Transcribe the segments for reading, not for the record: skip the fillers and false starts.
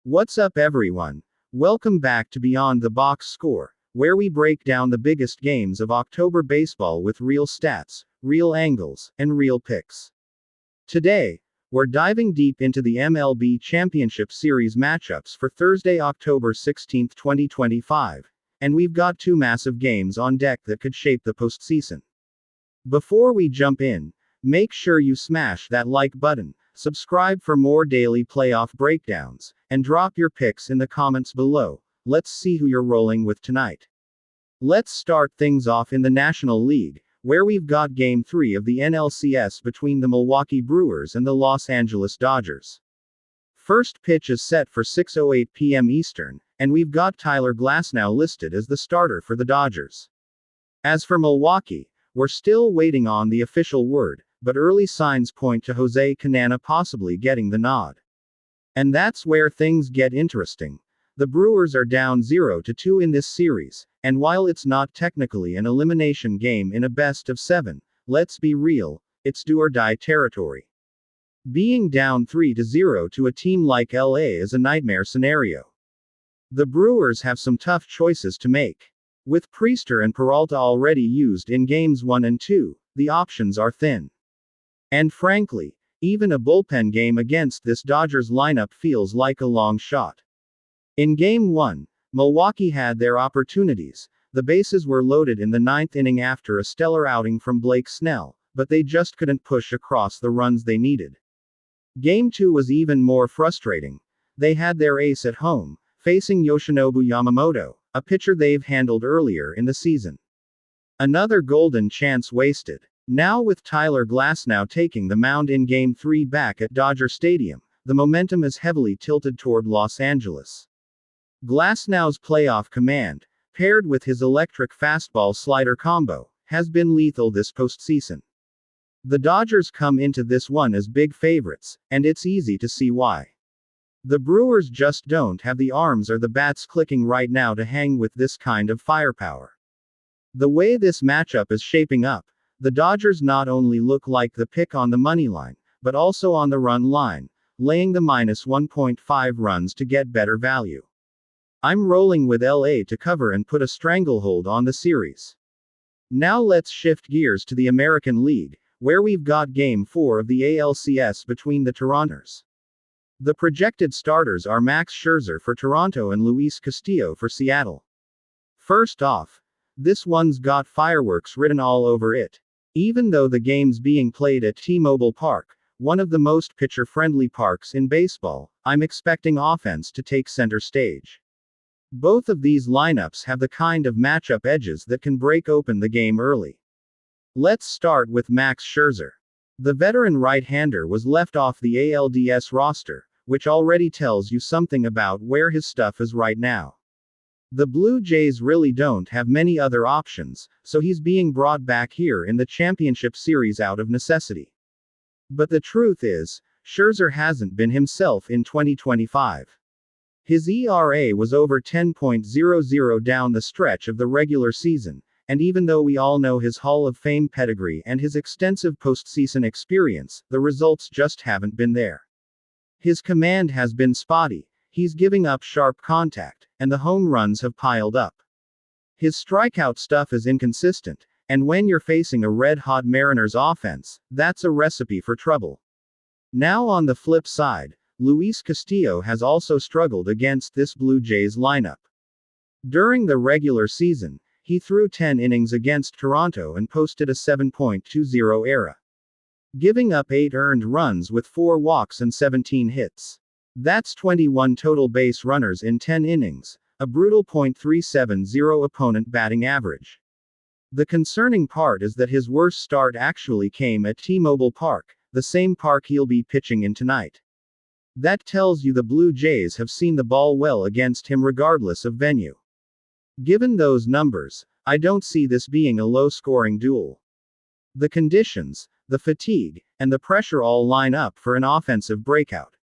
What's up, everyone? Welcome back to Beyond the Box Score, where we break down the biggest games of October baseball with real stats, real angles, and real picks. Today, we're diving deep into the MLB Championship Series matchups for Thursday, October 16, 2025, and we've got two massive games on deck that could shape the postseason. Before we jump in, make sure you smash that like button, subscribe for more daily playoff breakdowns, and drop your picks in the comments below. Let's see who you're rolling with tonight. Let's start things off in the National League, where we've got Game 3 of the NLCS between the Milwaukee Brewers and the Los Angeles Dodgers. First pitch is set for 6:08 p.m. Eastern, and we've got Tyler Glasnow listed as the starter for the Dodgers. As for Milwaukee, we're still waiting on the official word, but early signs point to Jose Canana possibly getting the nod. And that's where things get interesting. The Brewers are down 0-2 in this series, and while it's not technically an elimination game in a best-of-7, let's be real, it's do-or-die territory. Being down 3-0 to a team like LA is a nightmare scenario. The Brewers have some tough choices to make. With Priester and Peralta already used in Games 1 and 2, the options are thin. And frankly, even a bullpen game against this Dodgers lineup feels like a long shot. In Game 1, Milwaukee had their opportunities. The bases were loaded in the ninth inning after a stellar outing from Blake Snell, but they just couldn't push across the runs they needed. Game 2 was even more frustrating. They had their ace at home, facing Yoshinobu Yamamoto, a pitcher they've handled earlier in the season. Another golden chance wasted. Now with Tyler Glasnow taking the mound in Game 3 back at Dodger Stadium, the momentum is heavily tilted toward Los Angeles. Glasnow's playoff command, paired with his electric fastball-slider combo, has been lethal this postseason. The Dodgers come into this one as big favorites, and it's easy to see why. The Brewers just don't have the arms or the bats clicking right now to hang with this kind of firepower. The way this matchup is shaping up, the Dodgers not only look like the pick on the money line, but also on the run line, laying the minus 1.5 runs to get better value. I'm rolling with LA to cover and put a stranglehold on the series. Now let's shift gears to the American League, where we've got Game 4 of the ALCS between the Torontos. The projected starters are Max Scherzer for Toronto and Luis Castillo for Seattle. First off, this one's got fireworks written all over it. Even though the game's being played at T-Mobile Park, one of the most pitcher-friendly parks in baseball, I'm expecting offense to take center stage. Both of these lineups have the kind of matchup edges that can break open the game early. Let's start with Max Scherzer. The veteran right-hander was left off the ALDS roster, which already tells you something about where his stuff is right now. The Blue Jays really don't have many other options, so he's being brought back here in the championship series out of necessity. But the truth is, Scherzer hasn't been himself in 2025. His ERA was over 10.00 down the stretch of the regular season, and even though we all know his Hall of Fame pedigree and his extensive postseason experience, the results just haven't been there. His command has been spotty. He's giving up sharp contact, and the home runs have piled up. His strikeout stuff is inconsistent, and when you're facing a red-hot Mariners offense, that's a recipe for trouble. Now on the flip side, Luis Castillo has also struggled against this Blue Jays lineup. During the regular season, he threw 10 innings against Toronto and posted a 7.20 ERA, giving up 8 earned runs with 4 walks and 17 hits. That's 21 total base runners in 10 innings, a brutal .370 opponent batting average. The concerning part is that his worst start actually came at T-Mobile Park, the same park he'll be pitching in tonight. That tells you the Blue Jays have seen the ball well against him regardless of venue. Given those numbers, I don't see this being a low-scoring duel. The conditions, the fatigue, and the pressure all line up for an offensive breakout.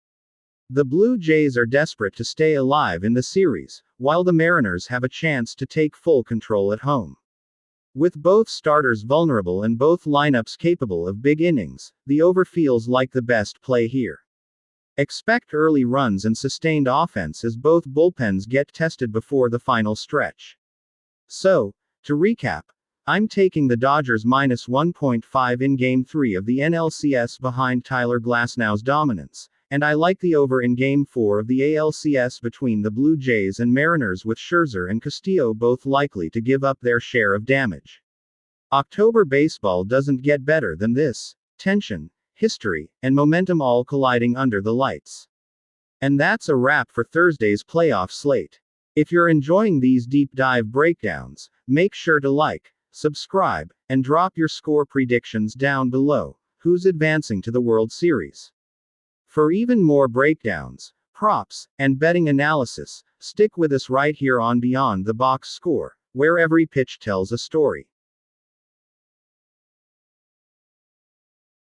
The Blue Jays are desperate to stay alive in the series, while the Mariners have a chance to take full control at home. With both starters vulnerable and both lineups capable of big innings, the over feels like the best play here. Expect early runs and sustained offense as both bullpens get tested before the final stretch. So, to recap, I'm taking the Dodgers minus 1.5 in Game 3 of the NLCS behind Tyler Glasnow's dominance, and I like the over in Game 4 of the ALCS between the Blue Jays and Mariners with Scherzer and Castillo both likely to give up their share of damage. October baseball doesn't get better than this. Tension, history, and momentum all colliding under the lights. And that's a wrap for Thursday's playoff slate. If you're enjoying these deep dive breakdowns, make sure to like, subscribe, and drop your score predictions down below. Who's advancing to the World Series? For even more breakdowns, props, and betting analysis, stick with us right here on Beyond the Box Score, where every pitch tells a story.